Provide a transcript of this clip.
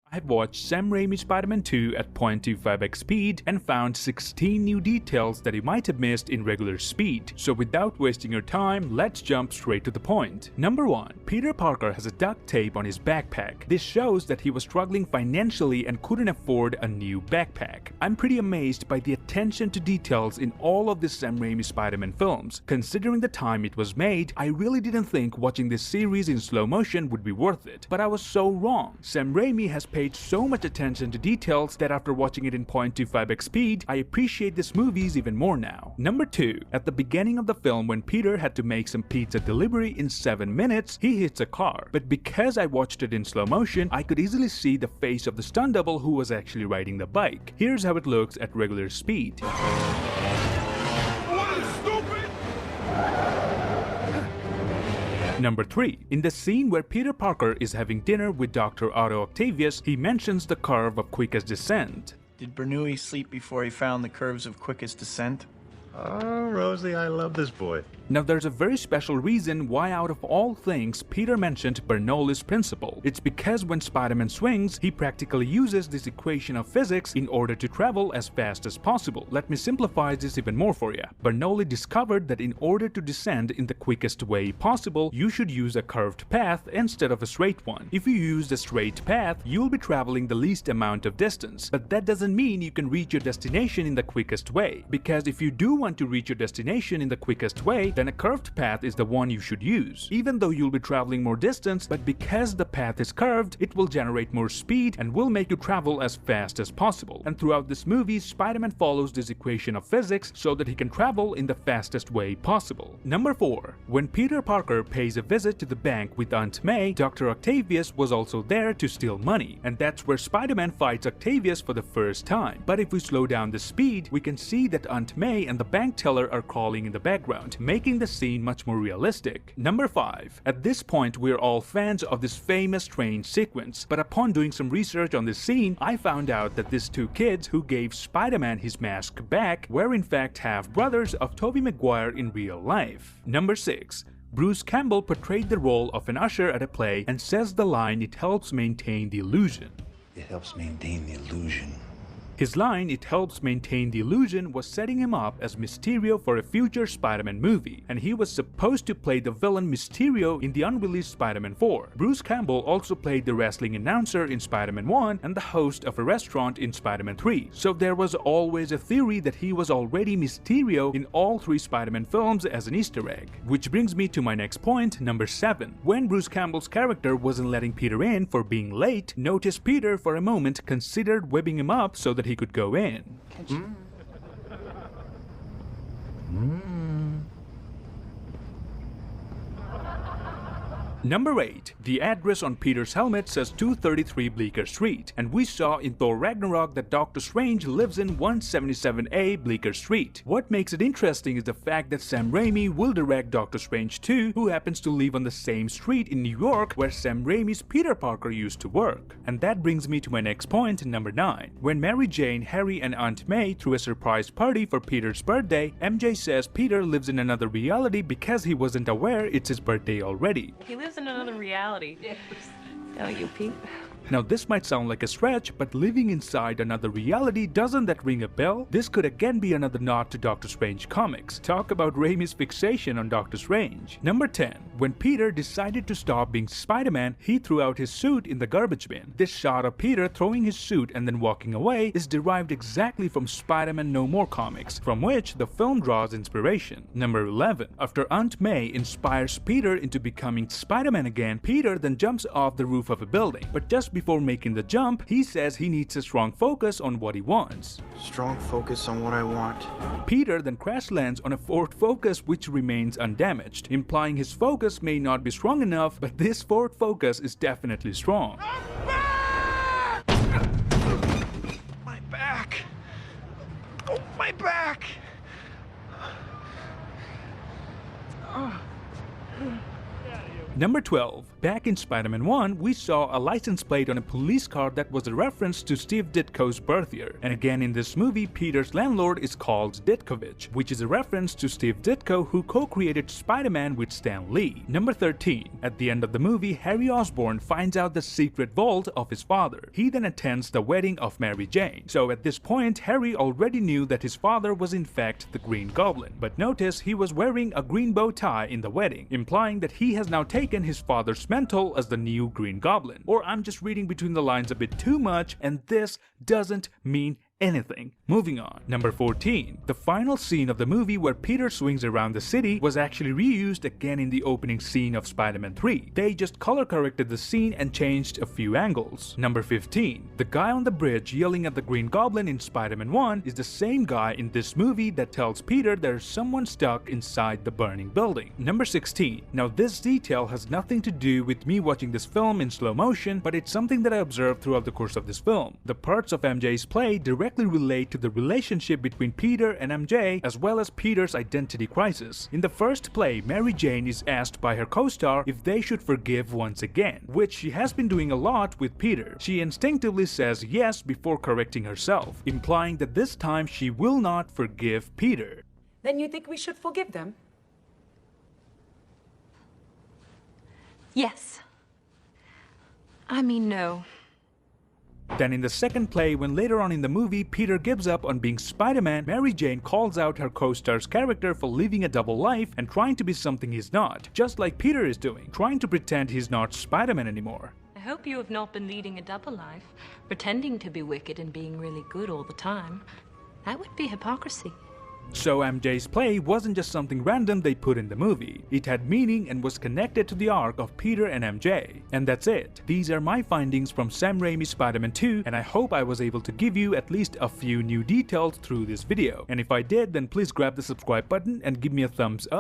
I have watched Sam Raimi's Spider-Man 2 at 0.25x speed and found 16 new details that you might have missed in regular speed. So without wasting your time, let's jump straight to the point. Number 1. Peter Parker has a duct tape on his backpack. This shows that he was struggling financially and couldn't afford a new backpack. I'm pretty amazed by the attention to details in all of the Sam Raimi Spider-Man films. Considering the time it was made, I really didn't think watching this series in slow motion would be worth it. But I was so wrong. Sam Raimi has paid so much attention to details that after watching it in 0.25x speed, I appreciate this movies even more now. Number 2. At the beginning of the film, when Peter had to make some pizza delivery in 7 minutes, he hits a car. But because I watched it in slow motion, I could easily see the face of the stunt double who was actually riding the bike. Here's how it looks at regular speed. Number 3. In the scene where Peter Parker is having dinner with Dr. Otto Octavius, he mentions the curve of quickest descent. Did Bernoulli sleep before he found the curves of quickest descent? Oh, Rosie, I love this boy. Now there's a very special reason why out of all things Peter mentioned Bernoulli's principle. It's because when Spider-Man swings, he practically uses this equation of physics in order to travel as fast as possible. Let me simplify this even more for you. Bernoulli discovered that in order to descend in the quickest way possible, you should use a curved path instead of a straight one. If you use the straight path, you'll be traveling the least amount of distance. But that doesn't mean you can reach your destination in the quickest way. Because if you do want to reach your destination in the quickest way, then a curved path is the one you should use. Even though you'll be traveling more distance, but because the path is curved, it will generate more speed and will make you travel as fast as possible. And throughout this movie, Spider-Man follows this equation of physics so that he can travel in the fastest way possible. Number 4. When Peter Parker pays a visit to the bank with Aunt May, Dr. Octavius was also there to steal money, and that's where Spider-Man fights Octavius for the first time. But if we slow down the speed, we can see that Aunt May and the bank teller are crawling in the background, making the scene much more realistic. Number 5. At this point, we're all fans of this famous train sequence, but upon doing some research on this scene, I found out that these two kids who gave Spider-Man his mask back were in fact half-brothers of Tobey Maguire in real life. Number 6. Bruce Campbell portrayed the role of an usher at a play and says the line, "It helps maintain the illusion." It helps maintain the illusion. His line, "It helps maintain the illusion," was setting him up as Mysterio for a future Spider-Man movie, and he was supposed to play the villain Mysterio in the unreleased Spider-Man 4. Bruce Campbell also played the wrestling announcer in Spider-Man 1 and the host of a restaurant in Spider-Man 3, so there was always a theory that he was already Mysterio in all 3 Spider-Man films as an Easter egg. Which brings me to my next point, number 7. When Bruce Campbell's character wasn't letting Peter in for being late, notice Peter for a moment considered whipping him up so that he could go in. Number 8. The address on Peter's helmet says 233 Bleecker Street, and we saw in Thor Ragnarok that Doctor Strange lives in 177A Bleecker Street. What makes it interesting is the fact that Sam Raimi will direct Doctor Strange 2, who happens to live on the same street in New York where Sam Raimi's Peter Parker used to work. And that brings me to my next point, number 9. When Mary Jane, Harry, and Aunt May threw a surprise party for Peter's birthday, MJ says Peter lives in another reality because he wasn't aware it's his birthday already. He lives in another reality. Oh, you Pete. Now this might sound like a stretch, but living inside another reality, doesn't that ring a bell? This could again be another nod to Doctor Strange comics. Talk about Raimi's fixation on Doctor Strange. Number 10. When Peter decided to stop being Spider-Man, he threw out his suit in the garbage bin. This shot of Peter throwing his suit and then walking away is derived exactly from Spider-Man No More comics, from which the film draws inspiration. Number 11. After Aunt May inspires Peter into becoming Spider-Man again, Peter then jumps off the roof of a building, but just before making the jump, he says he needs a strong focus on what he wants. Strong focus on what I want. Peter then crash lands on a Ford Focus which remains undamaged, implying his focus may not be strong enough, but this Ford Focus is definitely strong. My back! Oh, my back! Number 12. Back in Spider-Man 1, we saw a license plate on a police car that was a reference to Steve Ditko's birth year. And again in this movie, Peter's landlord is called Ditkovich, which is a reference to Steve Ditko, who co-created Spider-Man with Stan Lee. Number 13. At the end of the movie, Harry Osborn finds out the secret vault of his father. He then attends the wedding of Mary Jane. So at this point, Harry already knew that his father was in fact the Green Goblin. But notice he was wearing a green bow tie in the wedding, implying that he has now taken his father's mantle as the new Green Goblin. Or I'm just reading between the lines a bit too much, and this doesn't mean anything. Moving on. Number 14. The final scene of the movie where Peter swings around the city was actually reused again in the opening scene of Spider-Man 3. They just color corrected the scene and changed a few angles. Number 15. The guy on the bridge yelling at the Green Goblin in Spider-Man 1 is the same guy in this movie that tells Peter there's someone stuck inside the burning building. Number 16. Now this detail has nothing to do with me watching this film in slow motion, but it's something that I observed throughout the course of this film. The parts of MJ's play directly relate to the relationship between Peter and MJ, as well as Peter's identity crisis. In the first play, Mary Jane is asked by her co-star if they should forgive once again, which she has been doing a lot with Peter. She instinctively says yes before correcting herself, implying that this time she will not forgive Peter. Then you think we should forgive them? Yes. I mean, no. Then in the second play, when later on in the movie Peter gives up on being Spider-Man, Mary Jane calls out her co-star's character for living a double life and trying to be something he's not, just like Peter is doing, trying to pretend he's not Spider-Man anymore. I hope you have not been leading a double life, pretending to be wicked and being really good all the time. That would be hypocrisy. So MJ's play wasn't just something random they put in the movie. It had meaning and was connected to the arc of Peter and MJ. And that's it. These are my findings from Sam Raimi's Spider-Man 2, and I hope I was able to give you at least a few new details through this video. And if I did, then please grab the subscribe button and give me a thumbs up.